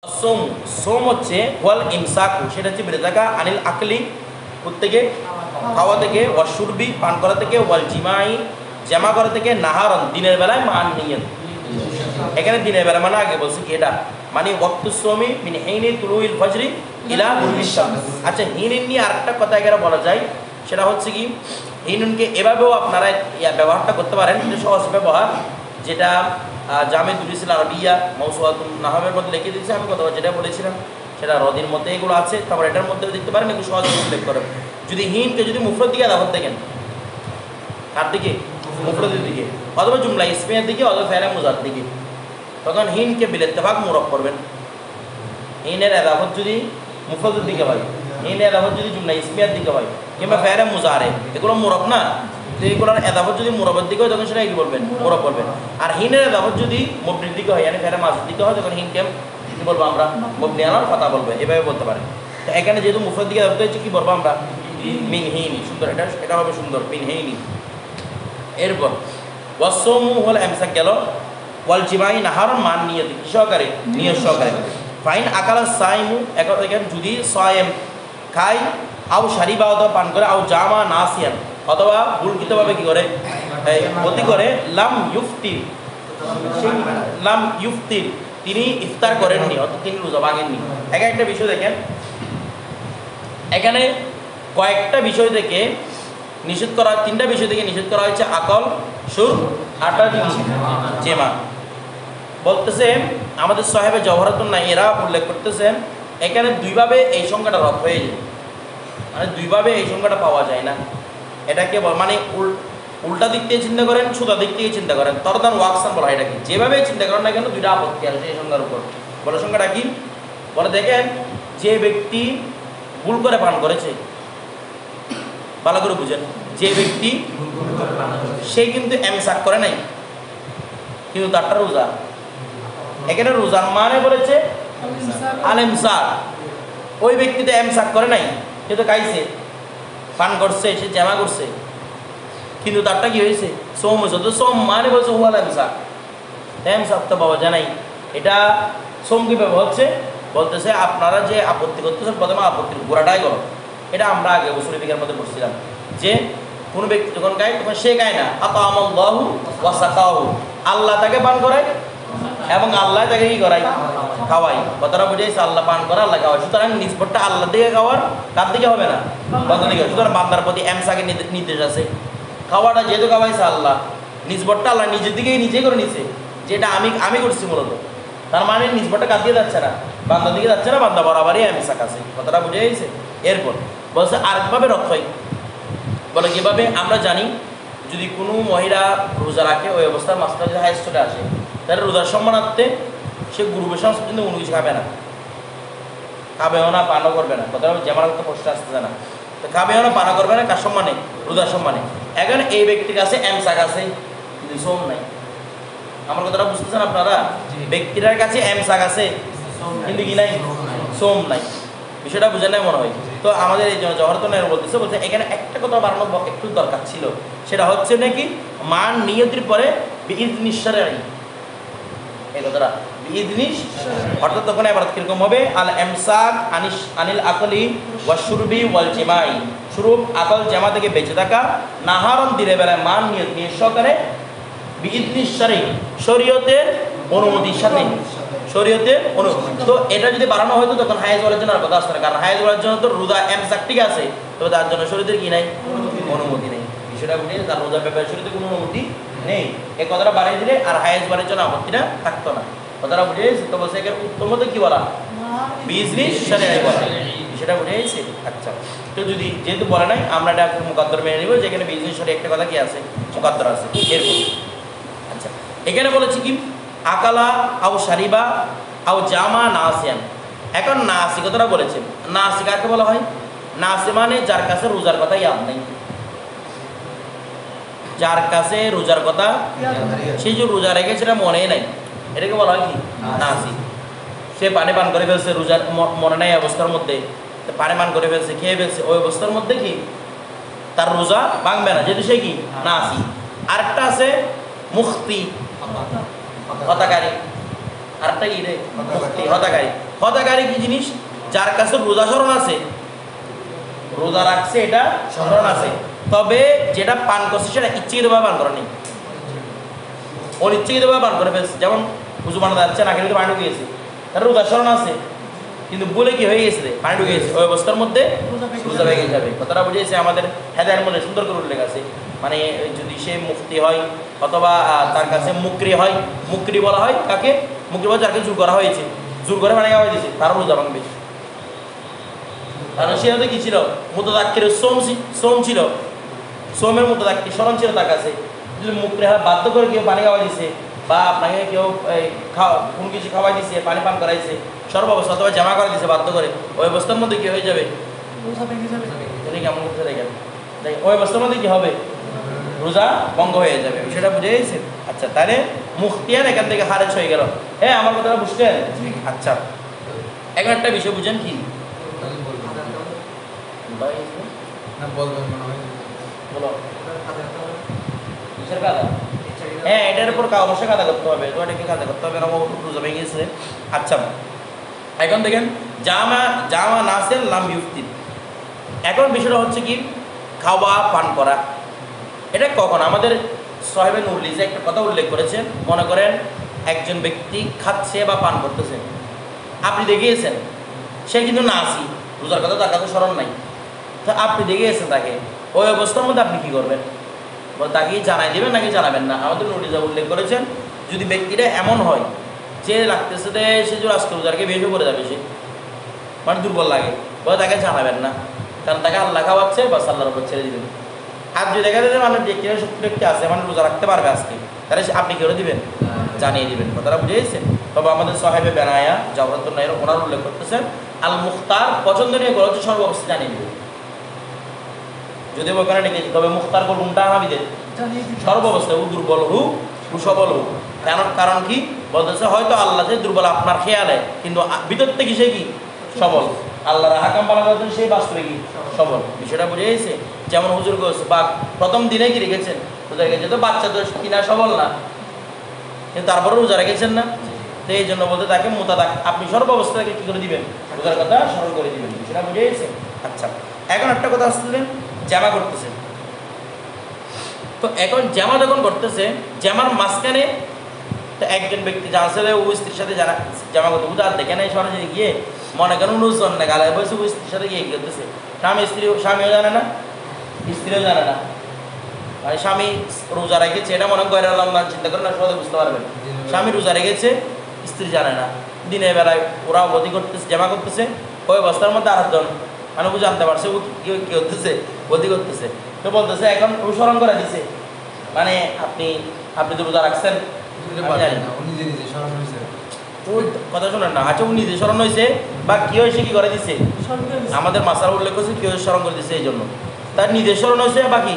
সোম সোম হচ্ছে ওয়াল ইমসাকু, সেটা হচ্ছে বেড়ে থাকা, আনিল আকলি থেকে, খাওয়া থেকে, ওয়াশুরবি পান করা থেকে, ওয়াল জিমাই জামা করা থেকে, নাহারন দিনের বেলায় মান নিয়ত। এখানে দিনের বেলা মানে আগে বলছি কি এটা মানে ওয়াক্তুসমি মিন হিনি তুলুইল ফজরি ইলা গুরুবিশ শামস। আচ্ছা, হিনিন নিয়ে আরেকটা কথা এখানে বলা যায়, সেটা হচ্ছে কি হিনুনকে এভাবেও আপনারা ব্যবহারটা করতে পারেন, এটা সহজ ব্যবহার, যেটা জামে দুরিসিল আরবিয়া মৌসুয়াতুন নাহবের মধ্যে লিখে দিয়েছে। আমি কথা যেটা বলেছিলাম সেটা রদির মধ্যে এগুলো আছে, তারপর এটার মধ্যেও দেখতে পারেন, একটু সহজে উল্লেখ করেন। যদি হিনকে যদি মুফরদ দিকে দাবত দেখেন, কার দিকে? মুফরদের দিকে, অথবা জুমলা ইসমিয়ার দিকে, অথবা ফেরে মুজার দিকে, তখন হিনকে বিলেত্তেফাক মুরব করবেন। হিনের এদাফত যদি মুফরদের দিকে হয়, হিনের এদাফত যদি জুমলা ইসমিয়ার দিকে হয়, কিংবা ফেরে মুজারে, এগুলো মুরব না, তো এইগুলোর এদাফত যদি মুরবের দিকে হয় তখন সেটা কি বলবেন? মুরব বলবেন। আর হিনের এদাফত যদি মবনির দিকে হয়, মানে ফেরে মাঝের দিকে হয়, তখন হিনকে কি বলবো আমরা? মবনি আনার কথা বলবো, এভাবে বলতে পারেন। তো এখানে যেহেতু মুফরদ দিকে এদাফত হচ্ছে, কি বলবো আমরা? মিন হিনি। সুন্দর, এটা হবে সুন্দর, মিন হিনি। এরপর ওয়াসমু হল এমসাক গেল, ওয়াল জিমাই নাহার মান নিয়ত সহকারে, নিয়ত সহকারে। ফাইন আকালা সাইমু, এখন যদি সায়েম খায়, আও শারিবা অথবা পান করে, আও জামা নাসিয়ান অথবা ভুলকৃতভাবে কি করে ক্ষতি করে, লাম ইফতির, লাম ইফতির তিনি ইফতার করেননি, অর্থাৎ তিনি রোজা ভাঙেননি। একটা বিষয় দেখেন, এখানে কয়েকটা বিষয় থেকে নিষেধ করা, তিনটা বিষয় থেকে নিষেধ করা হয়েছে, আকল, সুর, আটা, জেমা। বলতেছে আমাদের সাহেবে জওহরাতুন না এরা উল্লেখ করতেছেন, এখানে দুইভাবে এই সংখ্যাটা রদ হয়ে যায়, মানে দুইভাবে এই সংখ্যাটা পাওয়া যায় না। এটাকে মানে উল্টা দিক থেকে চিন্তা করেন, সুদা দিক থেকে চিন্তা করেন, তরদান ওয়াকসান বলা হয়। এটাকে যেভাবে চিন্তা করেন না কেন, দুইটা আপত্তি আছে এই সংখ্যার উপর। বলে সংখ্যাটা কি? বলে দেখেন, যে ব্যক্তি ভুল করে পান করেছে, ভালো করে বুঝেন, যে ব্যক্তি সে কিন্তু এমসাক করে নাই, কিন্তু তারটা রোজা। এখানে রোজার মানে বলেছে আল ইমসাক। ওই ব্যক্তি তো এমসাক করে নাই, সে তো খাইছে, পান করছে, সে জামা করছে, কিন্তু তারটা কি হয়েছে? সোম হয়েছে। তো সোম মানে বলছে হুয়াল এমসাক, এমসাক তো বাবা জানাই। এটা সোম কীভাবে হচ্ছে বলতেছে, আপনারা যে আপত্তি করতেছেন, প্রথমে আপত্তির গোড়াটাই করো। এটা আমরা আগে উসুলি ফিকহের মধ্যে পড়ছিলাম, যে কোনো ব্যক্তি যখন গায় তখন সে গায় না, আতামাল্লাহু ওয়া সাকাহু, আল্লাহ তাকে পান করায় এবং আল্লাহ তাকে কি করায়? খাওয়াই। কথাটা বুঝাইছে, আল্লাহ পান করা, আল্লাহ খাওয়াই। সুতরাং নিসবতটা আল্লাহ দিকে খাওয়ার, কার দিকে হবে না? বান্দার দিকে। সুতরাং বান্দার প্রতি এমসাকের নির্দেশ আছে। খাওয়াটা যেহেতু খাওয়াইছে আল্লাহ, নিসবতটা আল্লাহ নিজের দিকেই নিজে করে নিছে, যেটা আমি করছি মূলত। তার মানে নিসবতটা কার দিকে যাচ্ছে না? বান্দার দিকে যাচ্ছে না, বান্দা বরাবরই এমসাক আছে। কথাটা বুঝে গেছে? এরপর বলছে আরেকভাবে রক্ষাই। বলে কীভাবে? আমরা জানি যদি কোনো মহিলা রোজা রাখে, ওই অবস্থার মাসটা যদি হাইস চলে আসে, তাহলে রোজার সম্মানার্থে সে গুরুবের সংস্কৃতি কিন্তু কোনো কিছু খাবে না, খাবেও না, পানও করবে না। কথাটা যেমন একটা প্রশ্ন আসতেছে না, তো খাবেও না, পানও করবে না, কার সম্মানে? রোজার সম্মানে। এখন এই ব্যক্তির কাছে এমসাক আছে কিন্তু সোম নাই। আমার কথাটা বুঝতেছেন আপনারা? ব্যক্তিটার কাছে এমসাক আছে কিন্তু কি নাই? সোম নাই। বিষয়টা বুঝে নাই মনে হয়। তো আমাদের এই জওহরাতুন বলতেছে এখানে একটা কথা বাড়ানো একটু দরকার ছিল, সেটা হচ্ছে নাকি মান নিয়তির পরে বিইজনিশ্বরে এই কথাটা বিইজনিশ, অর্থাৎ তখন এবারত কিরকম হবে? আল এমসাক আনিল আকলি ওয়া শুরবি ওয়াল জিমাই, শুরুব, আকল, জামা থেকে বেঁচে থাকা, নাহারন দিনের বেলায় মান নিয়ত নিয়ে সহকারে, বিইজনিশ্বরে শরীয়তের অনুমতির সাথে, শরীয়তের অনুমতি। তো এটা যদি বাড়ানো হয়তো তখন হায়েজ বলার জন্য আর কথা আসছে না, কারণ হায়েজ বলার জন্য তো রোজা এমসাক ঠিক আছে, তবে তার জন্য শরীয়তের কি নাই? অনুমতি নেই। বিষয়টা বুঝে তার রোজার ব্যাপারে শরীয়তের কোনো অনুমতি নেই। এই কথাটা বাড়িয়ে দিলে আর হায়েজ বলার জন্য আপত্তিটা থাকতো না। কথাটা বুঝে গেছে? তো বলছে এখানে উত্তম মতো কি বলা? বিজনেস শরীয়ত বলা। বিষয়টা বুঝে গেছে? আচ্ছা, তো যদি যেহেতু বলে নাই, আমরা এটা মুকাদ্দর মেনে নিব, যেখানে বিজনেস শরীয়ত একটা কথা কি আছে? মুকাদ্দর আছে। এরপর আচ্ছা, এখানে বলেছি কি আকালা আও শারিবা আও জামা নাসিয়ান। এখন নাসি কথাটা বলেছেন, নাসি কাকে বলা হয়? নাসি মানে যার কাছে রোজার কথা ইয়াদ নেই, যার কাছে রোজার কথা সে যে রোজা রেখে সেটা মনে নাই, এটাকে বলা হয় কি? নাসি। সে পানি পান করে ফেলছে, রোজার মনে নাই অবস্থার মধ্যে, পানি পান করে ফেলছে, খেয়ে ফেলছে, ওই অবস্থার মধ্যে কি তার রোজা ভাঙবে না, যেহেতু সে কি নাসি। আরেকটা আছে মুখতি, হতাকারী। আরেকটা কি রে? মুখতি, হতাকারী। হতাকারী কি জিনিস? যার কাছে রোজা স্মরণ আছে, রোজা রাখছে এটা স্মরণ আছে, তবে যেটা পান করছে সেটা ইচ্ছাকৃতভাবে পান করেনি, অনিচ্ছাকৃতভাবে পান করে ফেলছে। যেমন উজু বানাতে যাচ্ছে, নাকের ভিতরে পানি ঢুকে গেছে, তার রোজা স্মরণ আছে, কিন্তু বলে কি হয়ে গেছে, পানি ঢুকে গেছে, ওই অবস্থার মধ্যে রোজা ভেঙে যাবে। কথাটা বুঝেছে? আমাদের হেদায়ের মধ্যে সুন্দর করে উল্লেখ আছে। মানে যদি সে মুফতি হয় অথবা তার কাছে মুকরি হয়, মুকরি বলা হয় কাকে? মুকরি বলা যাকে জোর করা হয়েছে, জোর করে পানি খাওয়াই দিয়েছে, তারও রোজা ভাঙবে। কারণ সে হয়তো কি ছিল, মুতাদাক্কির শ্রম ছিল, শ্রমের মুতাদাক্কির স্মরণ ছিল তার কাছে। যদি মুকরি হয়, বাধ্য করে কেউ পানি খাওয়াই দিছে বা আপনাকে কেউ কোনো কিছু খাওয়াই দিছে, পানি পান করাইছে, সর্বাবস্থা অথবা জামা করে দিছে বাধ্য করে, ওই অবস্থার মধ্যে কি হয়ে যাবে? কেমন করতে দেখেন, ওই অবস্থার মধ্যে কি হবে? রোজা ভঙ্গ হয়ে যাবে। সেটা বুঝে গেছেন? আচ্ছা, তাহলে মুখতিয়ার এখান থেকে খারেজ হয়ে গেল। হ্যাঁ, আমার কথাটা বুঝলেন? আচ্ছা, এখন একটা বিষয় বুঝেন কি, হ্যাঁ, এটার উপর অবশ্যই কাদা করতে হবে, তো এটাকে কাদা করতে হবে, রোজা ভেঙে গেছে। আচ্ছা, এখন দেখেন জামা নাসেল লাম ইউফতি। এখন বিষয়টা হচ্ছে কি, খাওয়া পান করা, এটা কখন? আমাদের সাহেবে নুরলিজে একটা কথা উল্লেখ করেছেন। মনে করেন একজন ব্যক্তি খাচ্ছে বা পান করতেছে, আপনি দেখিয়েছেন, সে কিন্তু না আসি, রোজার কথা তার কাছে স্মরণ নাই, তো আপনি দেখিয়েছেন তাকে, ওই অবস্থার মধ্যে আপনি কী করবেন? তাকে জানাই দেবেন নাকি জানাবেন না? আমাদের নোটিশে উল্লেখ করেছেন, যদি ব্যক্তিটা এমন হয় যে লাগতেছে যে সে যে আজকে রোজারকে বেশি করে যাবে, সে মানে দুর্বল লাগে, বলে তাকে জানাবেন না, কারণ তাকে আল্লাহ খাওয়াচ্ছে বা আল্লাহর উপর ছেড়ে দিবেন। আর যদি দেখা যায় যে মানে ব্যক্তিরা সত্যি ব্যক্তি আছে, মানে রোজা রাখতে পারবে আজকে, তাহলে আপনি কি করে দিবেন? জানিয়ে দিবেন। কথাটা বুঝে গেছেন? তবে আমাদের সাহেবে বেনায়া জাওহরাতুন নাইর ওনার উল্লেখ করতেছেন, আল মুখতার পছন্দনীয় করে হচ্ছে সর্বাবস্থা জানিয়ে দিবেন। যদি ওখানে ডেকে, তবে মুখতার করুন উল্টা হামিদের সর্বাবস্থায়, ও দুর্বল হোক ও সবল হোক। কারণ কি বলতেছে, হয়তো আল্লাহ যে দুর্বল আপনার খেয়ালে, কিন্তু ভিতর থেকে সে কি সবল, আল্লাহর হাকাম পালন করেছেন, সেই বাস্তবে কি সবল। বিষয়টা বুঝে গেছে? যেমন হুজুর গোস বা প্রথম দিনে কি রেখেছেন, রোজা রেখেছে, তো বাচ্চা তো কিনা সবল না, কিন্তু তারপরে রোজা রেখেছেন না, তো এই জন্য বলতে তাকে মোতাদাক, আপনি সর্বাবস্থাকে কী করে দিবেন? রোজার কথা স্মরণ করে দিবেন। বিষয়টা বুঝে গেছে? আচ্ছা, এখন একটা কথা আসছিলেন, জামা করতেছে, তো এখন জামা যখন করতেছে, জামার মাঝখানে তো একজন ব্যক্তি জানছে ও স্ত্রীর সাথে জামা করতে, বুঝতে আর দেখে নাই, সরাসরি গিয়ে মনে করেন নুজন না গালায় বসে ও স্ত্রীর সাথে গিয়ে করতেছে, স্বামীও জানে না, স্ত্রীও জানে না, মানে স্বামী রোজা রেখেছে, এটা মনে করে আল্লাহ চিন্তা করেন না, সহজে বুঝতে পারবেন। স্বামী রোজা রেখেছে, স্ত্রী জানে না, দিনের বেলায় ওরা বদি করতেছে, জামা করতেছে, ওই অবস্থার মধ্যে আরেকজন মানে ও জানতে পারছে ও কি করতেছে, বদি করতেছে, তো বলতেছে এখন ও স্মরণ করে দিছে, মানে আপনি তো রোজা রাখছেন, কথা শোনেন না। আচ্ছা, ও নিজে স্মরণ হয়েছে বা কি হয়েছে, কি করে দিছে, আমাদের মাসার উল্লেখ করছে কেউ স্মরণ করে দিচ্ছে, এই জন্য তার নিজে স্মরণ হয়েছে বা কি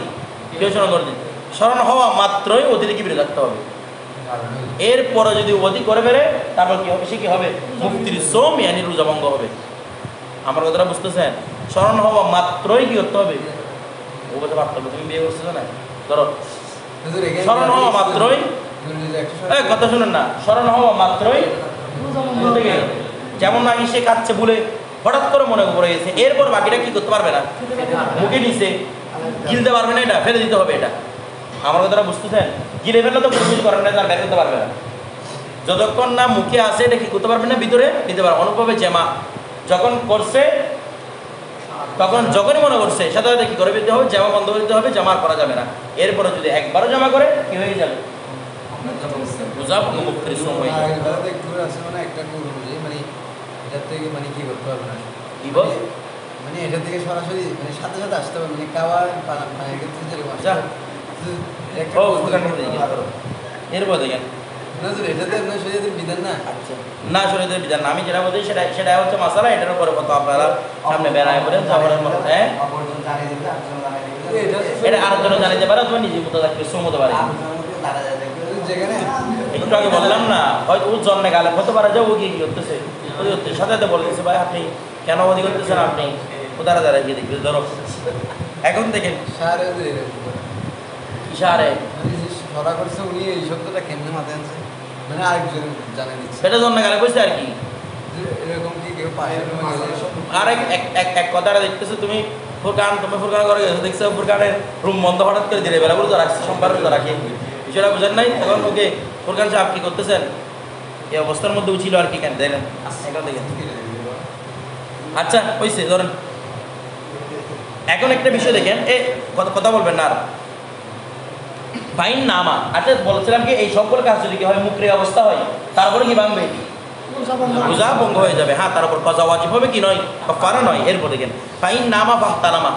কেউ স্মরণ করে দিচ্ছে। স্মরণ হওয়া মাত্রই অতিরিক্ত বিরত থাকতে হবে, এরপরে যদি অতি করে বেড়ে তারপর কি হবে, সে কি হবে? মুফতির সোম ইয়ানি রোজা ভঙ্গ হবে। আমার কথাটা বুঝতেছেন? স্মরণ হওয়া মাত্রই কি করতে হবে? ও কথা ভাবতে হবে, তুমি বিয়ে করছো না, ধরো স্মরণ হওয়া মাত্রই, কথা শুনেন না, স্মরণ হওয়া মাত্রই, যেমন নাকি সে কাচ্ছে বলে হঠাৎ করে মনে পড়ে গেছে, এরপর বাকিটা কি করতে পারবে না, মুখে নিচে গিলতে পারবে না, এটা ফেলে দিতে হবে। এটা আমার কথাটা বুঝতেছেন? গিলে ফেললে তো কোনো কিছু করবে না, তার বের করতে পারবে না, যতক্ষণ না মুখে আসে এটা কি করতে পারবে না, ভিতরে নিতে পারবে। অনুভবে জামা যখন করছে, তখন যখনই মনে করছে সাথে সাথে কি করে দিতে হবে, জামা বন্ধ করে দিতে হবে, জামা করা যাবে না। এরপরে যদি একবারও জামা করে কি হয়ে যাবে, রোজা মুক্তির সময়। মানে কি করতে হবে না, কি বল, মানে এটা থেকে সরাসরি মানে সাথে সাথে আসতে হবে, মানে খাওয়ার পানের ক্ষেত্রে যেরকম এরপর দেখেন এটাতে আপনার শরীরের বিধান না। আচ্ছা, না শরীরের বিধান না, আমি যেটা বলছি সেটা হচ্ছে মাসালা, এটার উপরে কত আপনারা সামনে বেড়ায় বলেন, হ্যাঁ এটা আরেকজন জানিতে পারে, তুমি নিজের মতো থাকবে, শ্রম হতে পারে। একটু আগে বললাম না, হয়তো ও জন্মে গেলে হতে পারে যে ও কি করতেছে, সাথে সাথে বলতেছে ভাই আপনি কেন অধি করতেছেন, আপনি ও দ্বারা দ্বারা গিয়ে দেখবে। ধরো এখন দেখেন ইশারে ধরা করছে, উনি এই শব্দটা কেমনে মাথায় আনছে, মানে আরেকজন জানে দিচ্ছে, সেটা জন্মে গেলে বসে আর কি এরকম কি কেউ পাশের রুমে গেলে আর এক কথাটা দেখতেছো তুমি ফুরকান করে গেছো দেখছো ফুরকানের রুম বন্ধ হঠাৎ করে দিলে বেলা রোজা রাখছে সোমবার রোজা রাখে বিষয়টা বুঝেন নাই তখন ওকে ফুরকান সাহেব কি করতেছেন এই অবস্থার মধ্যে উচিল আর কি কেন দেয় না এটা দেখেন আচ্ছা হয়েছে ধরেন এখন একটা বিষয় দেখেন এ কথা বলবেন না আর ফাইন নামা আচ্ছা বলছিলাম কি এই সকল কাজ যদি কি হয় মুকরি অবস্থা হয় তারপরে কি ভাঙবে রোজা ভঙ্গ হয়ে যাবে হ্যাঁ তার উপর কাজা ওয়াজিব হবে কি নয় কাফারা নয় এরপর দেখেন ফাইন নামা ফাহতালামা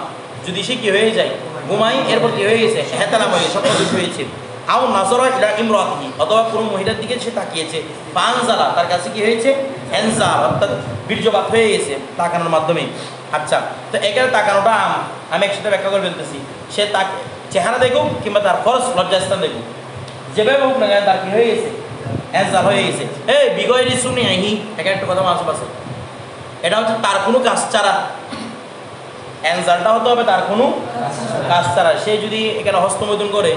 যদি সে কি হয়ে যায় ঘুমাই এরপর কি হয়ে গেছে হেতালামা সব কিছু হয়েছে আও নাজরা ইলা ইমরাতিহি অথবা কোনো মহিলার দিকে সে তাকিয়েছে পানজালা তার কাছে কি হয়েছে এনজাল অর্থাৎ বীর্যপাত হয়ে গেছে তাকানোর মাধ্যমে আচ্ছা তো এখানে তাকানোটা আমি একসাথে ব্যাখ্যা করে ফেলতেছি সে তাকে চেহারা দেখুক কিংবা তার ফরজ লজ্জাস্থান দেখুক যেভাবে হোক না তার কি হয়ে গেছে এনজাল হয়ে গেছে এই বিগয়রি শুনি আহি এখানে একটা কথা মাসুব আছে এটা হচ্ছে তার কোনো কাজ ছাড়া এনজালটা হতে হবে তার কোনো কাজ ছাড়া সে যদি এখানে হস্তমৈথুন করে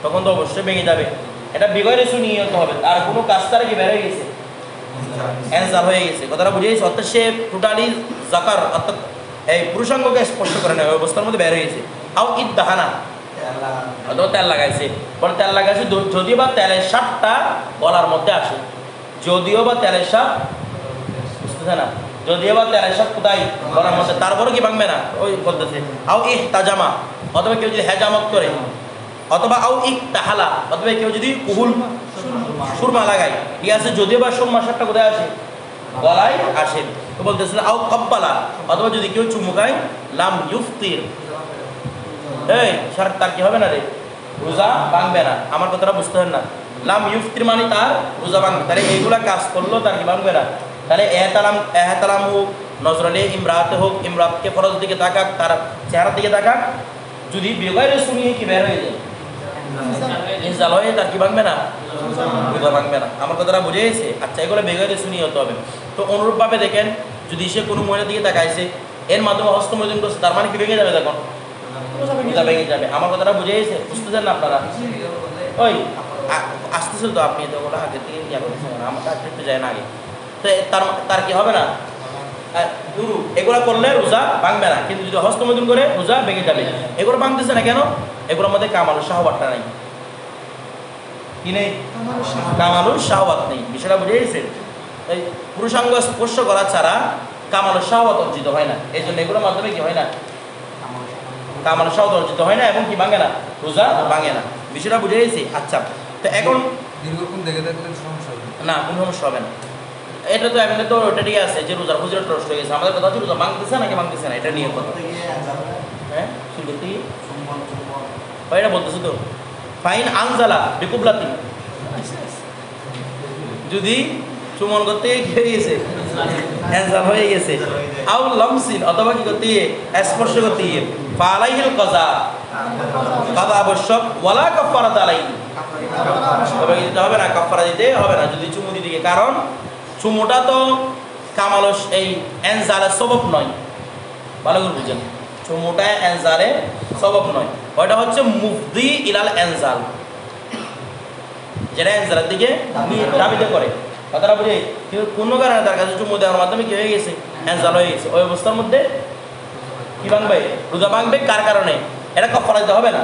তখন তো অবশ্যই ভেঙে যাবে এটা বিগয়রে শুনিয়ে হতে হবে আর কোনো কাজ ছাড়া কি বের হয়ে গেছে এনজাল হয়ে গেছে কথাটা বুঝে গেছে অর্থাৎ সে টোটালি জাকার অর্থাৎ এই পুরুষাঙ্গকে স্পর্শ করে না ওই অবস্থার মধ্যে বের হয়ে গেছে আও ঈদ দাহানা অথবা তেল লাগাইছে বলে তেল লাগাইছে যদিও বা তেলের সাপটা গলার মধ্যে আসে যদিও বা তেলের সাপ বুঝতেছে না যদিও বা তেলের সাপ কোথায় গলার মধ্যে তারপরে কি ভাঙবে না ওই বলতেছে আও তাজামা অথবা কেউ যদি হেজামত করে অথবা আও তাহালা অথবা কেউ যদি কুহুল সুরমা লাগায় ঠিক আছে যদিও বা সুরমা সাপটা কোথায় আসে গলায় আসে তো বলতেছে আও কব্বালা অথবা যদি কেউ চুমুকায় লাম ইউফতির এই শার্ট তার কি হবে না রে রোজা ভাঙবে না আমার কথাটা বুঝতে হবে না লাম ইউফতির মানে তার রোজা ভাঙবে তাহলে এইগুলা কাজ করলো তার কি ভাঙবে না তাহলে এহতালাম হোক নজরালে ইমরাতে হোক ইমরাতকে ফরজ দিকে তাকাক তার চেহারার দিকে তাকাক যদি বেগাইরে শুনিয়ে কি বের হয়ে যায় ইনজাল হয়ে তার কি ভাঙবে না রোজা ভাঙবে না আমার কথাটা বুঝে গেছে আচ্ছা এগুলো বেগাইরে শুনিয়ে হতে হবে তো অনুরূপভাবে দেখেন যদি সে কোনো মহিলার দিকে তাকাইছে এর মাধ্যমে হস্তমৈথুন করছে তার মানে কি ভেঙে যাবে তখন রোজা ভেঙে যাবে আমার কথাটা বুঝে গেছে বুঝতেছেন না আপনারা ওই আসতেছিল তো আপনি তো ওগুলো আগে থেকে ইয়া করতেছেন আমার কাছে একটু যায় না আগে তো তার কি হবে না গুরু এগুলো করলে রোজা ভাঙবে না কিন্তু যদি হস্তমৈথুন করে রোজা ভেঙে যাবে এগুলো ভাঙতেছে না কেন এগুলোর মধ্যে কামাল শাহবাতটা নাই কি নেই কামালুর শাহবাত নেই বিষয়টা বুঝে গেছে এই পুরুষাঙ্গ স্পর্শ করা ছাড়া কামালুর শাহবাত অর্জিত হয় না এই জন্য এগুলোর মাধ্যমে কি হয় না কামাল শাহবাত অর্জিত হয় না এবং কি ভাঙে না রোজা ভাঙে না বিষয়টা বুঝে গেছি আচ্ছা তো এখন দীর্ঘক্ষণ দেখে থাকলে সমস্যা হবে না কোনো সমস্যা হবে না এটা তো এমনি তো ওটা ঠিক আছে যে রোজার হুজুরের নষ্ট হয়ে গেছে আমাদের কথা হচ্ছে রোজা ভাঙতেছে নাকি ভাঙতেছে না এটা নিয়ে কথা হ্যাঁ শুরু করতে গিয়ে এটা বলতেছো তো ফাইন আনজালা বিকুবলাতি যদি চুমন করতে গিয়ে গেছে এনজাল হয়ে গেছে আউ লামসিন অথবা কি করতে গিয়ে স্পর্শ করতে গিয়ে ফালাইহিল কাজা কাজা আবশ্যক ওয়ালা কাফারাত আলাইহি তবে দিতে হবে না কাফারা দিতে হবে না যদি চুমু দিতে গিয়ে কারণ চুমুটা তো কামালস এই এনজালের সবব নয় ভালো করে বুঝেন চুমুটা এনজালের সবব নয় ওইটা হচ্ছে মুফদি ইলাল এনজাল যেটা এনজালের দিকে দাবিতে করে কথাটা বুঝে কিন্তু কোনো কারণে তার কাছে চুমু দেওয়ার মাধ্যমে কি হয়ে গেছে এনজাল হয়ে গেছে ওই অবস্থার মধ্যে কি ভাঙবে রোজা ভাঙবে কার কারণে এটা কাফারা দিতে হবে না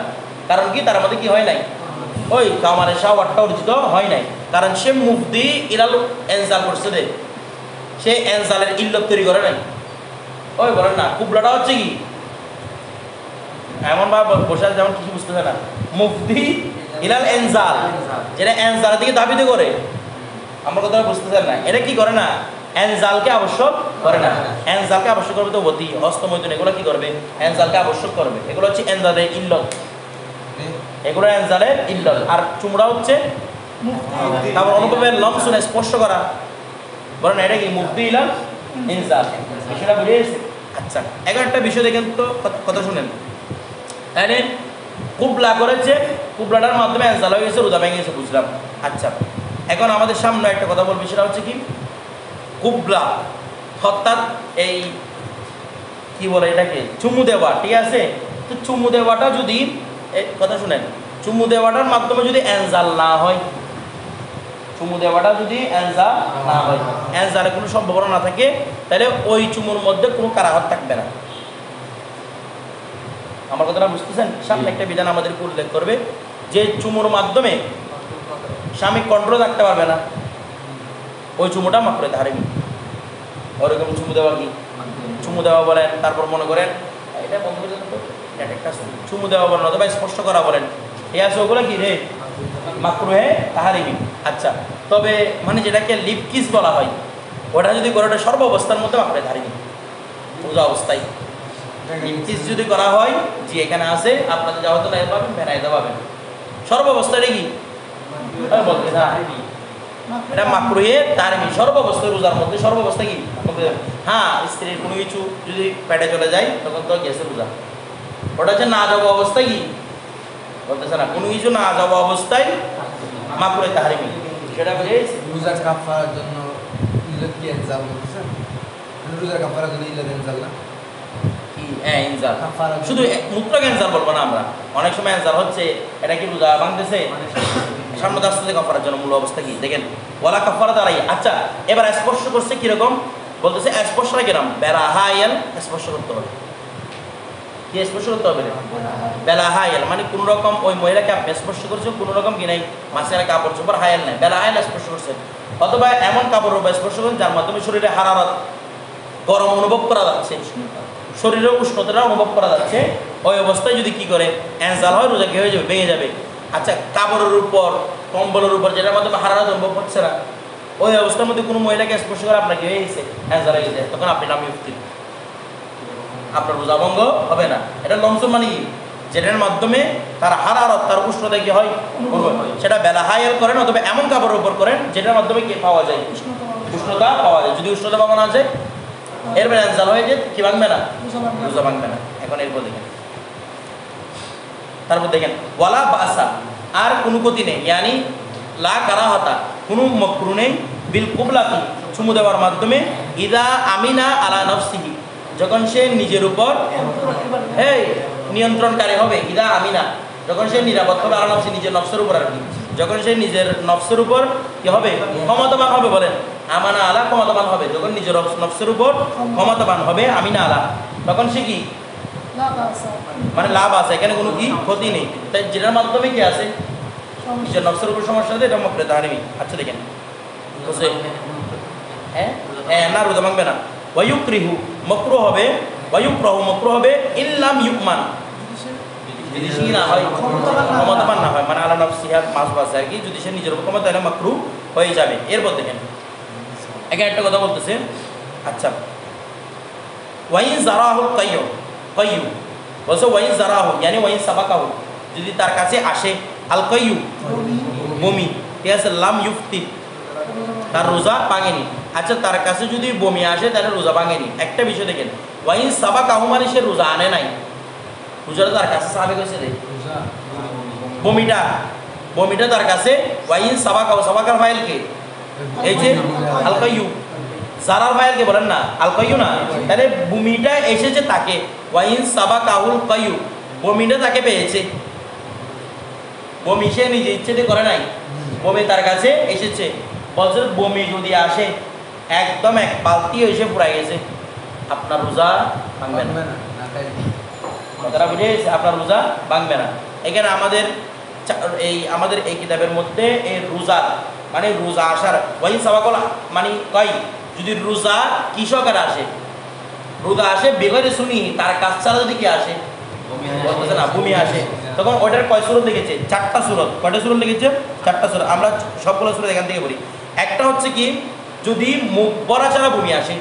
কারণ কি তার মধ্যে কি হয় নাই ওই কামালের শাহবাতটা অর্জিত হয় নাই কারণ সে মুফদি ইলাল এনজাল করছে দে সে এনজালের ইল্লত তৈরি করে নাই ওই বলেন না কুবলাটা হচ্ছে কি এমন ভাবে বসে যেমন কিছু বুঝতেছে না মুফদি ইলাল এনজাল যেটা এনজালের দিকে দাবিতে করে আমার কথা বুঝতেছেন না এটা কি করে না এনজালকে আবশ্যক করে না এনজালকে আবশ্যক করবে তো বতি হস্তমৈথুন এগুলো কি করবে এনজালকে আবশ্যক করবে এগুলো হচ্ছে এনজালের ইল্লত এগুলো এনজালের ইল্লত আর চুমড়া হচ্ছে তারপর অনুভবের লমসুন স্পর্শ করা বলেন এটা কি মুফতি ইলাল এনজাল বিষয়টা বুঝে গেছে আচ্ছা এখন একটা বিষয় দেখেন তো কথা শুনেন তাহলে কুবলা করেছে কুবলাটার মাধ্যমে এনজাল হয়ে গেছে রোজা ভেঙে গেছে বুঝলাম আচ্ছা এখন আমাদের সামনে একটা কথা বলবি সেটা হচ্ছে কি কুবলা অর্থাৎ এই কি বলে এটাকে চুমু দেওয়া ঠিক আছে তো চুমু দেওয়াটা যদি কথা শুনেন চুমু দেওয়াটার মাধ্যমে যদি এনজাল না হয় চুমু দেওয়াটা যদি এনজাল না হয়, এনজালের কোনো সম্ভাবনা না থাকে, তাহলে ওই চুমুর মধ্যে কোনো কারাহত থাকবে না। আমার কথাটা বুঝতেছেন? সামনে একটা বিধান আমাদেরকে উল্লেখ করবে যে চুমুর মাধ্যমে স্বামী কন্ট্রোল রাখতে পারবে না, ওই চুমুটা মাকরুহে তাহরিমি। ওরকম চুমু দেওয়া কি? চুমু দেওয়া বলেন, তারপর মনে করেন এটা বন্ধ করে দেন তো, এটা একটা চুমু দেওয়া বলেন অথবা স্পষ্ট করা বলেন, এই আছে ওগুলো কি রে? মাকরুহে তাহরিমি। আচ্ছা, তবে মানে যেটাকে লিপ কিস বলা হয়, ওটা যদি করে ওটা সর্ব অবস্থার মধ্যে মাকরুহে তাহরিমি, পূজা অবস্থায় লিপ কিস যদি করা হয়, জি এখানে আছে, আপনাদের যাওয়া তো নাই পাবেন, ভেনাইতে পাবেন, সর্ব অবস্থাটা কি বলতে না, এটা মাকরুহে তাহরিমি, সর্ব অবস্থায় রোজার মধ্যে সর্ব অবস্থা কি? হ্যাঁ, স্ত্রীর কোনো কিছু যদি পেটে চলে যায় তখন তো গেছে রোজা, ওটা হচ্ছে না যাওয়া অবস্থায় কি বলতেছে না, কোনো কিছু না যাওয়া অবস্থায় মাকরুহে তাহরিমি, সেটা বুঝেছি। রোজা কাফারার জন্য ইল্লাত কি ইনজাল বলছেন? রোজা কাফারার জন্য ইল্লাত ইনজাল না কি? হ্যাঁ, ইনজাল। কাফারা শুধু মুতলাক ইনজাল বলবো না আমরা, অনেক সময় ইনজাল হচ্ছে, এটা কি রোজা ভাঙতেছে, সামনে আসতে কাফারার জন্য মূল অবস্থা কি দেখেন, ওয়ালা কাফারা দাঁড়াই। আচ্ছা, এবার স্পর্শ করছে কিরকম বলতেছে, স্পর্শটা কিরকম? বেলাহাইল স্পর্শ করতে হবে। কি স্পর্শ করতে হবে? বেলাহাইল মানে কোন রকম ওই মহিলাকে আপনি স্পর্শ করছেন, কোন রকম কি নাই মাছের কাপড় চোপড় হায়াল নাই, বেলাহাইল স্পর্শ করছেন, অথবা এমন কাপড় স্পর্শ করছেন যার মাধ্যমে শরীরে হারারত, গরম অনুভব করা যাচ্ছে, শরীরের উষ্ণতাটা অনুভব করা যাচ্ছে, ওই অবস্থায় যদি কি করে এনজাল হয়, রোজা কি হয়ে যাবে? ভেঙে যাবে। আচ্ছা, কাপড়ের উপর, কম্বলের উপর, যেটার মাধ্যমে হারারত অনুভব হচ্ছে না, ওই অবস্থার মধ্যে কোনো মহিলাকে স্পর্শ করে আপনাকে হয়ে গেছে, এনজাল হয়ে গেছে, তখন আপনি নাম ইফতির, আপনার রোজা ভঙ্গ হবে না। এটা লমসম মানে কি? যেটার মাধ্যমে তার হারারত, তার উষ্ণতা কি হয়, সেটা বেলাহাইল করেন অথবা এমন কাপড়ের উপর করেন যেটার মাধ্যমে কি পাওয়া যায়? উষ্ণতা পাওয়া যায়। যদি উষ্ণতা পাওয়া না যায়, এরপরে এনজাল হয়ে যায়, কি ভাঙবে না? রোজা ভাঙবে না। এখন এরপর দেখেন, তারপর দেখেন ওয়ালা বাসা, আর কোনো ক্ষতি নেই, ইয়ানি লা কারাহাতা, কোনো মাকরুহ নেই, বিল কুবলাতি চুমু দেওয়ার মাধ্যমে, ইদা আমিনা আলা নফসিহি যখন সে নিজের উপর নিয়ন্ত্রণকারী হবে, ইদা আমিনা যখন সে নিরাপদ হবে, আলা নফসি নিজের নফসের উপর আর কি, যখন সে নিজের নফসের উপর কি হবে? ক্ষমতাবান হবে। বলেন আমানা আলা, ক্ষমতাবান হবে। যখন নিজের নফসের উপর ক্ষমতাবান হবে, আমিনা আলা, তখন সে কি মানে লাভ আছে, এখানে কোনো কি ক্ষতি নেই। তাই যেটার মাধ্যমে কি আছে, নিজের নফসের উপর সমস্যা আছে, এটা মাকরুহে তাহরিমি। আচ্ছা দেখেন, হ্যাঁ হ্যাঁ, না রোজা ভাঙবে না। ওয়ায়ুকরিহু মাকরুহ হবে, ওয়ায়ুকরাহু মাকরুহ হবে, ইল্লাম ইউমান যদি সে না হয়, ক্ষমতাবান না হয়, মানে আলা নফসিহা মাস বাসে আর কি, যদি সে নিজের উপর ক্ষমতা, তাহলে মাকরুহ হয়ে যাবে। এরপর দেখেন এখানে একটা কথা বলতেছে। আচ্ছা, ওয়াইন জারাহুল কাইয়্যু, কাইয়্যু বলছে ওয়াইন জারাহু ইয়ানি ওয়াইন সাবাকাহু, যদি তার কাছে আসে আল কাইয়্যু বমি, ঠিক আছে, লাম ইফতি তার রোজা ভাঙেনি। আচ্ছা, তার কাছে যদি বমি আসে তাহলে রোজা ভাঙেনি। একটা বিষয় দেখেন, ওয়াইন সাবাকাহু মানে সে রোজা আনে নাই, রোজাটা তার কাছে সাবেক হয়েছে রে, বমিটা তার কাছে, ওয়াইন সাবাকাহু, সাবাকার ফাইল কে? এই যে আল কাইয়্যু, জারার ফাইলকে বলেন না, আল কাইয়্যু না, তাহলে বমিটা এসেছে তাকে, ওয়াইন সাবাকাহুল কাইয়্যু, বমিটা তাকে পেয়েছে, বমি সে নিজে ইচ্ছেতে করে নাই, বমি তার কাছে এসেছে। বছর বমি যদি আসে একদম এক বালতি এসে পুরাই গেছে, আপনার রোজা ভাঙবে না। কথাটা বুঝে গেছে? আপনার রোজা ভাঙবে না। এখানে আমাদের এই কিতাবের মধ্যে এই রোজা মানে রোজা আসার ওয়াইন সাবাকাল মানে কয়, যদি রোজা কৃষকের আসে, রোজা আসে বেগরে শুনি, তার কাজ ছাড়া যদি কি আসে, বলতেছে না ভূমি আসে, তখন ওটার কয় সুরত লিখেছে? 4টা সুরত। কয়টা সুরত লিখেছে? 4টা সুরত। আমরা সবগুলো সুরত এখান থেকে বলি। একটা হচ্ছে কি, যদি মুখ ভরা ছাড়া ভূমি আসে,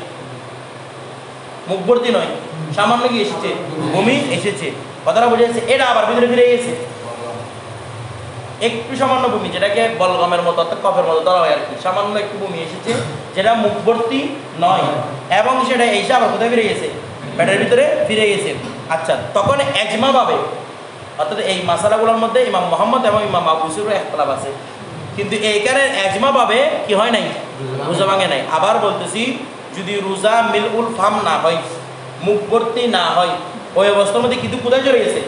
মুখ ভর্তি নয়, সামান্য কি এসেছে, ভূমি এসেছে, কথাটা বুঝে যাচ্ছে, এটা আবার ভিতরে ফিরে গেছে, একটু সামান্য ভূমি, যেটাকে বলগমের মতো অর্থাৎ কফের মতো ধরা হয় আর কি, সামান্য একটু ভূমি এসেছে, যেটা মুখ ভর্তি নয়, এবং সেটা এসে আবার কোথায় ফিরে গেছে, পেটের ভিতরে ফিরে গেছে। আচ্ছা, তখন এজমা পাবে, অর্থাৎ এই মাসালাগুলোর মধ্যে ইমাম মোহাম্মদ এবং ইমাম আবু ইউসুফের ইখতিলাফ আছে, কিন্তু এইখানে এজমা পাবে কি হয় নাই, রোজা ভাঙে নাই। আবার বলতেছি, যদি রোজা মিলউল ফাম না হয়, মুখ ভর্তি না হয়, ওই অবস্থার মধ্যে কিন্তু কোথায় চলে গেছে,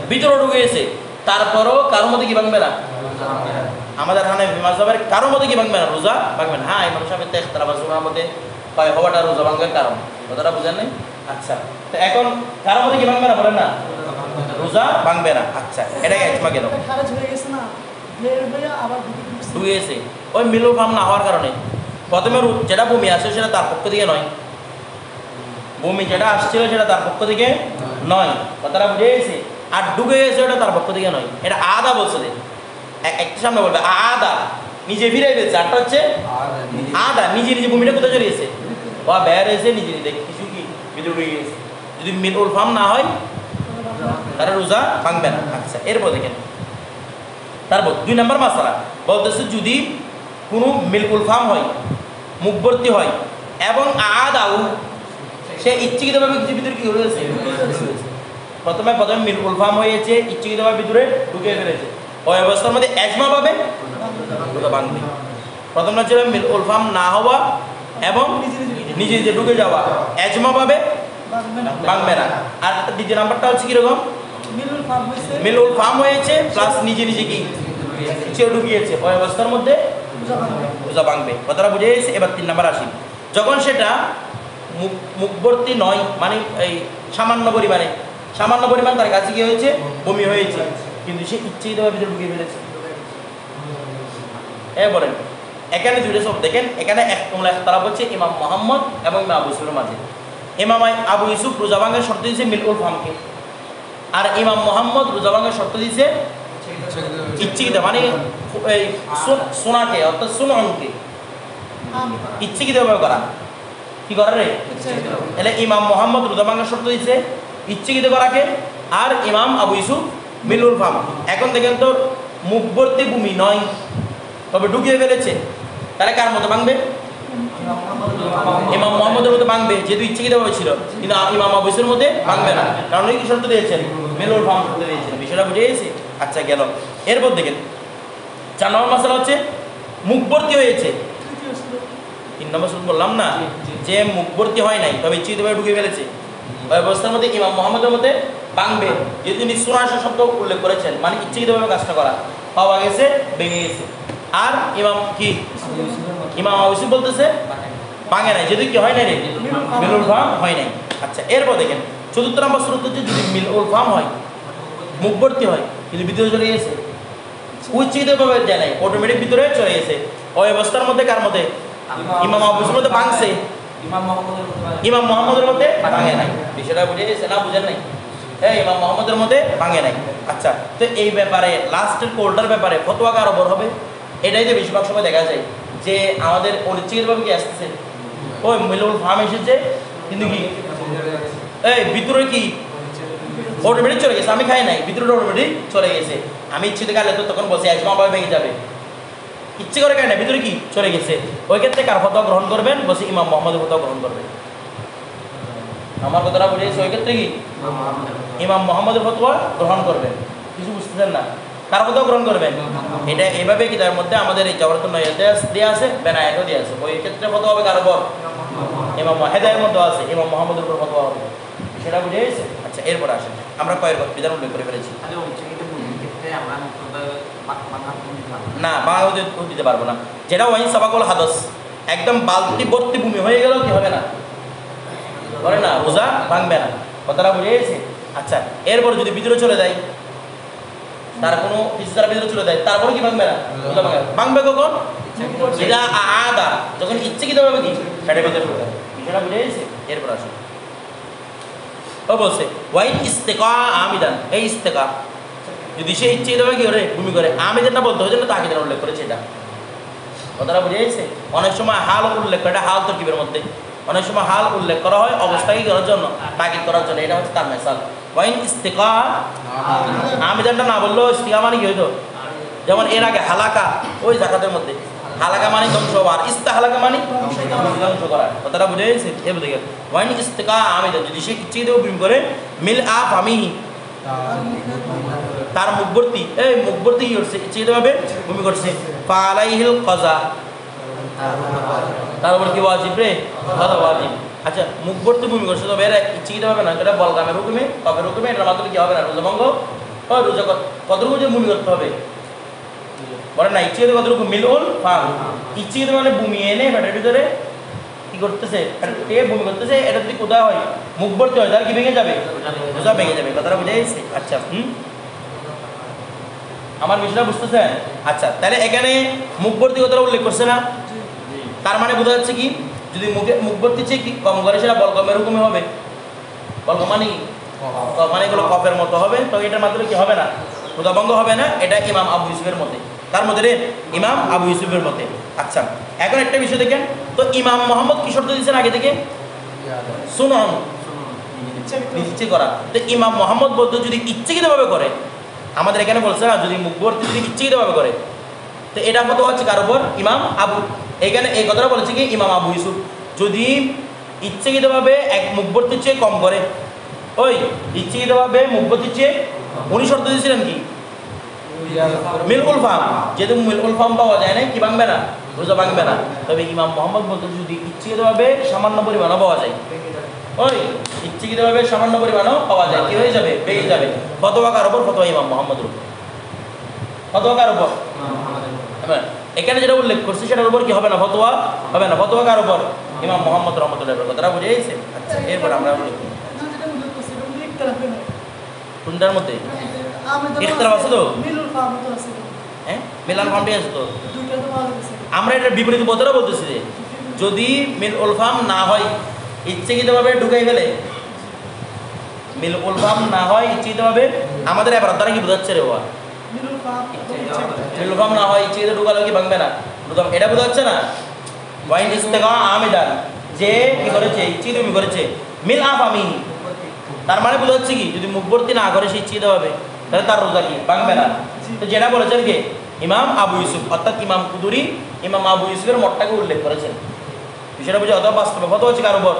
ভিতরে ঢুকে গেছে, তারপরও কারোর মধ্যে কি ভাঙবে না, আমাদের হানাফি মাযহাবের কারো মতে কি ভাঙবে না, রোজা ভাঙবে না। হ্যাঁ, ইমাম সাহেবের তো ইখতিলাফ আছে ওনার মতে হয় হওয়াটা রোজা ভাঙার কারণ, কথাটা বুঝেন নাই? আচ্ছা, তো এখন কারো মতে কি ভাঙবে না বলেন না, রোজা ভাঙবে না। আচ্ছা, এটাই ইজমা গেল, খারাজ হয়ে গেছে না, বের হয়ে আবার ঢুকে গেছে ওই মিলুল ফার্ম না হওয়ার কারণে। প্রথমে যেটা ভূমি আসে সেটা তার পক্ষ থেকে নয়, ভূমি যেটা আসছিল সেটা তার পক্ষ থেকে নয়, কথাটা বুঝে গেছে। আর ঢুকে গেছে ওটা তার পক্ষ থেকে নয়, এটা আদা বলছে। একটা সামনে বলবে আদা নিজে ফিরে গেছে, আরটা হচ্ছে আদা নিজে নিজে ভূমিটা কোথায় চলে গেছে, ও বের হয়েছে নিজে নিজে কিছু কি ভিতরে ঢুকে গেছে। যদি মিলুল ফার্ম না হয় তারা রোজা ভাঙবে না। আচ্ছা, এরপর দেখেন তারপর 2 নম্বর মাসালা বলতেছে, যদি কোনো মিলকুল ফার্ম হয়, মুখবর্তী হয় এবং আদাউ সে ইচ্ছাকৃতভাবে কিছু ভিতরে কি হয়েছে, প্রথমে মিলকুল ফার্ম হয়েছে, ইচ্ছাকৃতভাবে ভিতরে ঢুকে ফেলেছে, ওই অবস্থার মধ্যে এজমা পাবে রোজা ভাঙবে। প্রথম ছিল মিলকুল ফার্ম না হওয়া এবং নিজে নিজে ঢুকে যাওয়া, এজমা পাবে ভাঙবে না। আর দ্বিতীয় নাম্বারটা হচ্ছে কিরকম, মিলুল ফার্ম হয়েছে প্লাস নিজে নিজে কি ঢুকিয়েছে, ওই অবস্থার মধ্যে রোজা ভাঙবে। কথাটা বুঝে গেছে। এবার 3 নাম্বার আসি, যখন সেটা মুখবর্তী নয়, মানে এই সামান্য পরিমাণ তার কাছে কি হয়েছে, বমি হয়েছে, কিন্তু সে ইচ্ছাকৃতভাবে ভিতরে ঢুকিয়ে ফেলেছে। বলেন এখানে দুটো সব দেখেন, এখানে একতলা হচ্ছে ইমাম মোহাম্মদ এবং ইমাম আবু ইউসুফের মাঝে। ইমাম আবু ইউসুফ রোজা ভাঙার শর্ত দিয়েছে মিলকুল ফার্মকে, আর ইমাম মোহাম্মদ রোজা ভাঙার শর্ত দিয়েছে ইচ্ছাকৃত, মানে এই সোনাকে অর্থাৎ সোনকে ইচ্ছাকৃতভাবে করা, কি করা রে, তাহলে ইমাম মোহাম্মদ রোজা ভাঙার শর্ত দিয়েছে ইচ্ছাকৃত করাকে, আর ইমাম আবু ইউসুফ মিলুল ফার্ম। এখন দেখেন তো মুখবর্তী ভূমি নয়, তবে ঢুকিয়ে ফেলেছে, তাহলে কার মতো ভাঙবে, ইমাম মোহাম্মদের মধ্যে ভাঙবে, যেহেতু ইচ্ছাকৃতভাবে ছিল, কিন্তু ইমাম আবু ইউসুফের মধ্যে ভাঙবে না, কারণ উনি কি শর্ত দিয়েছেন, মিলুল ফার্ম শর্ত দিয়েছেন। বিষয়টা বুঝে গেছে? আচ্ছা গেল। এরপর দেখেন 4 নম্বর মাসালা হচ্ছে মুখবর্তী হয়েছে। 3 নম্বর শুধু বললাম না যে মুখবর্তী হয় নাই, তবে ইচ্ছাকৃতভাবে ঢুকে ফেলেছে, ওই অবস্থার মধ্যে ইমাম মোহাম্মদের মধ্যে ভাঙবে, যেহেতু তিনি সুনাশা শব্দ উল্লেখ করেছেন, মানে ইচ্ছাকৃতভাবে কাজটা করা, পাওয়া গেছে, ভেঙে গেছে। আর ইমাম আবু ইউসুফ বলতেছে ভাঙে নাই, যেহেতু কি হয় নাই রে, মিলুল ফার্ম হয় নাই। আচ্ছা, এরপর দেখেন 4 নম্বর শর্ত হচ্ছে, যদি মিলুল ফার্ম হয়, মুখবর্তী হয়, কিন্তু ভিতরে চলে গেছে, ইচ্ছাকৃতভাবে যায় নাই, অটোমেটিক ভিতরে চলে গেছে, ওই অবস্থার মধ্যে কার মধ্যে, ইমাম আবু ইউসুফের মধ্যে ভাঙছে, ইমাম মোহাম্মদের মধ্যে ভাঙে নাই। বিষয়টা বুঝে গেছে না, বুঝেন নাই? ইমাম মোহাম্মদের মধ্যে ভাঙে নাই। আচ্ছা, তো এই ব্যাপারে লাস্টের কোলটার ব্যাপারে ফতোয়া কার ওপর হবে? এটাই তো বেশিরভাগ সময় দেখা যায় যে আমাদের অনিচ্ছাকৃতভাবে কি আসতেছে, ওই মিলুল ফার্ম এসেছে, কিন্তু কি ভিতরে কি অটোমেটিক চলে গেছে, আমি খাই নাই, ভিতরে অটোমেটিক চলে গেছে, আমি ইচ্ছে থেকে তো তখন বলছি একসময় আবার ভেঙে যাবে, ইচ্ছে করে খাই না, ভিতরে কি চলে গেছে। ওই ক্ষেত্রে কার ফতোয়া গ্রহণ করবেন? বলছি ইমাম মোহাম্মদের ফতোয়া গ্রহণ করবেন। আমার কথাটা বুঝেছি? ওই ক্ষেত্রে কি ইমাম মোহাম্মদের ফতোয়া গ্রহণ করবেন। কিছু বুঝতেছেন না? কার ফতোয়া গ্রহণ করবেন? এটা এভাবে কি তার মধ্যে আমাদের এই জবরতুন দেওয়া আছে, বেনায়াতও দেওয়া আছে। ওই ক্ষেত্রে ফতোয়া হবে কার উপর? ইমাম হেদায়ের মধ্যে আছে, ইমাম মোহাম্মদের উপর ফতোয়া হবে। সেটা বুঝে গেছে? আচ্ছা, এরপর আসেন, আমরা কয়েক বিধান উল্লেখ করে ফেলেছি। না, বাংলা দিতে পারবো না। যেটা ওয়াইন সাবাকুল হাদস, একদম বালতি ভর্তি ভূমি হয়ে গেল, কি হবে না, বলে না, রোজা ভাঙবে না। কথাটা বুঝে গেছে? আচ্ছা, এরপর যদি ভিতরে চলে যায়, তার কোনো কিছু তার ভিতরে চলে যায়, তারপরে কি ভাঙবে না, রোজা ভাঙবে কখন? যেটা আদা, যখন ইচ্ছাকৃতভাবে কি পেটের ভিতরে চলে যায়। বিষয়টা বুঝে গেছে? এরপর আসুন, ও বলছে ওয়াইন ইস্তেকা আমিদান, এই ইস্তেকা যদি সে ইচ্ছাকৃতভাবে কি করে ভূমি করে, আমিদানটা বলতে হয় জন্য তাকে উল্লেখ করেছে। এটা কথাটা বুঝে গেছে? অনেক সময় হাল উল্লেখ করে, এটা হাল তরকিবের মধ্যে অনেক সময় হাল উল্লেখ করা হয় অবস্থাকে করার জন্য, তাগিদ করার জন্য। এটা হচ্ছে তার মেসাল। ওয়াইন ইস্তেকা আমিদানটা না বললেও ইস্তেকা মানে কি হইতো, যেমন এর আগে হালাকা, ওই জাকাতের মধ্যে হালাকা মানে ধ্বংস, আর ইস্তেহালাকা মানে ধ্বংস করা। কথাটা বুঝে গেছে? এ বুঝে গেল। ওয়াইন ইস্তেকা আমিদান, যদি সে ইচ্ছাকৃতভাবে ভূমি করে, মিল আফ আমি তার মুখবর্তী, মুখবর্তী কি করছে, ইচ্ছাকৃতভাবে ভূমি করছে, ফালাইহিল কাজা, তার উপর কি ওয়াজিব রে, কাজা ওয়াজিব। আচ্ছা, মুখবর্তী ভূমি করছে, তবে এরা ইচ্ছাকৃতভাবে না, এটা বলগামের হুকুমে, কবের হুকুমে, এটার মাধ্যমে কি হবে না, রোজা ভঙ্গ। রোজা কতটুকু যে ভূমি করতে হবে, বলে না ইচ্ছাকৃত কতটুকু মিলুল ফাম, ইচ্ছাকৃত মানে ভূমি এনে পেটের ভিতরে কি করতেছে, পেটে ভূমি করতেছে, এটা যদি কোথায় হয় মুখ ভর্তি হয় তাহলে কি ভেঙে যাবে, রোজা ভেঙে যাবে। কথাটা বুঝে গেছে? আচ্ছা আমার বিষয়টা বুঝতেছেন? আচ্ছা তাহলে এখানে মুখ ভর্তি কথাটা উল্লেখ করছে না, তার মানে বোঝা যাচ্ছে কি যদি মুখ ভর্তি চেয়ে কি কম করে সেটা বলগমের হুকুমে হবে। বলগম মানে কি? মানে এগুলো কফের মতো হবে, তো এটার মাধ্যমে কি হবে না, রোজাভঙ্গ হবে না। এটা ইমাম আবু ইউসুফের মতে, তার মধ্যে রে ইমাম আবু ইউসুফের মতে। আচ্ছা এখন একটা বিষয় দেখেন তো, ইমাম মোহাম্মদ কি শর্ত দিয়েছেন আগে থেকে? সুনন, ইচ্ছে করা। তো ইমাম মোহাম্মদ বলতে যদি ইচ্ছাকৃতভাবে করে, আমাদের এখানে বলছে না যদি মুখবর্তী যদি ইচ্ছাকৃতভাবে করে, তো এটা কত হচ্ছে কার উপর? ইমাম আবু। এখানে এই কথাটা বলেছে কি ইমাম আবু ইউসুফ, যদি ইচ্ছাকৃতভাবে এক মুখবর্তীর চেয়ে কম করে, ওই ইচ্ছাকৃতভাবে মুখবর্তীর চেয়ে উনি শর্ত দিয়েছিলেন কি মিলকুল ফাম, যেহেতু মিলকুল ফাম পাওয়া যায় না কি ভাঙবে না, রোজা ভাঙবে না। তবে ইমাম মোহাম্মদ বলতে যদি ইচ্ছাকৃতভাবে সামান্য পরিমাণও পাওয়া যায়, ওই ইচ্ছাকৃতভাবে সামান্য পরিমাণও পাওয়া যায়, কি হয়ে যাবে, বেড়ে যাবে। ফতোয়া কার উপর? ফতোয়া ইমাম মোহাম্মদের উপর। ফতোয়া কার উপর? এখানে যেটা উল্লেখ করছে সেটার উপর কি হবে না, ফতোয়া হবে না। ফতোয়া কার উপর? ইমাম মোহাম্মদ রহমতুল্লাহ। কথাটা বুঝে গেছে? আচ্ছা এরপর আমরা যেটা উল্লেখ করছে এটা উল্লেখ করা হয় না। কোনটার মধ্যে আমাদের ইখতিলাফ আছে তো? মিলুল ফাম তো আছে, হ্যাঁ মিলান ফার্মটি আছে তো। দুইটা তো পাওয়া গেছে। আমরা এটার বিপরীত পথেও বলতেছি যে যদি মিল উলফাম না হয় ইচ্ছাকৃতভাবে ঢুকাই ফেলে, মিল উলফাম না হয় ইচ্ছাকৃতভাবে, আমাদের এবার দ্বারা কি বোঝাচ্ছে রে বাবা? মিলুল ফাম মিল উলফাম না হয় ইচ্ছাকৃত ঢুকালে কি ভাঙবে না, এটা বোঝাচ্ছে না। ওয়াইন ইস্তেগা আমেদান, যে কি করেছে ইচ্ছাকৃত কি করেছে, মিল আফামি, তার মানে বোঝাচ্ছে কি যদি মুখবর্তী না করে সে ইচ্ছাকৃতভাবে তাহলে তার রোজা কি ভাঙবে না। তো যেটা বলেছেন কে? ইমাম আবু ইউসুফ, অর্থাৎ ইমাম কুদুরি ইমাম আবু ইউসুফের মতটাকে উল্লেখ করেছেন। বিষয়টা বুঝে অথবা বাস্তবে কত হচ্ছে কার উপর?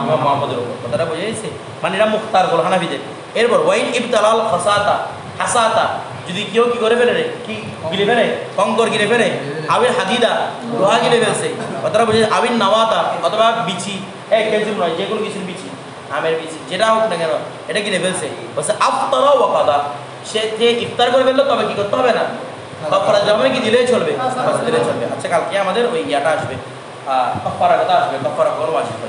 ইমাম মোহাম্মদের উপর। কথাটা বুঝে গেছে? মানে এটা মুখতার গোল হানাফিদের। এরপর ওয়াইন ইবতালাল হাসাতা, হাসাতা যদি কেউ কি করে ফেলে রে, কি গিলে ফেলে, কঙ্কর গিলে ফেলে, আবির হাদিদা লোহা গিলে ফেলছে, কথাটা বুঝে, আবির নাওয়াতা অথবা বিচি, খেজুর নয় যে কোনো কিছুর বিচি, আমের বিচি যেটা হোক না কেন এটা গিলে ফেলছে, বলছে আফতারা ওয়া কাদা, সে যে ইফতার করে ফেললো তবে কি করতে হবে না, কাফারা জমে কি দিলেই চলবে, দিলেই চলবে। আচ্ছা কালকে আমাদের ওই ইয়াটা আসবে, কাফারা কথা আসবে, কাফারা করবো আসবে।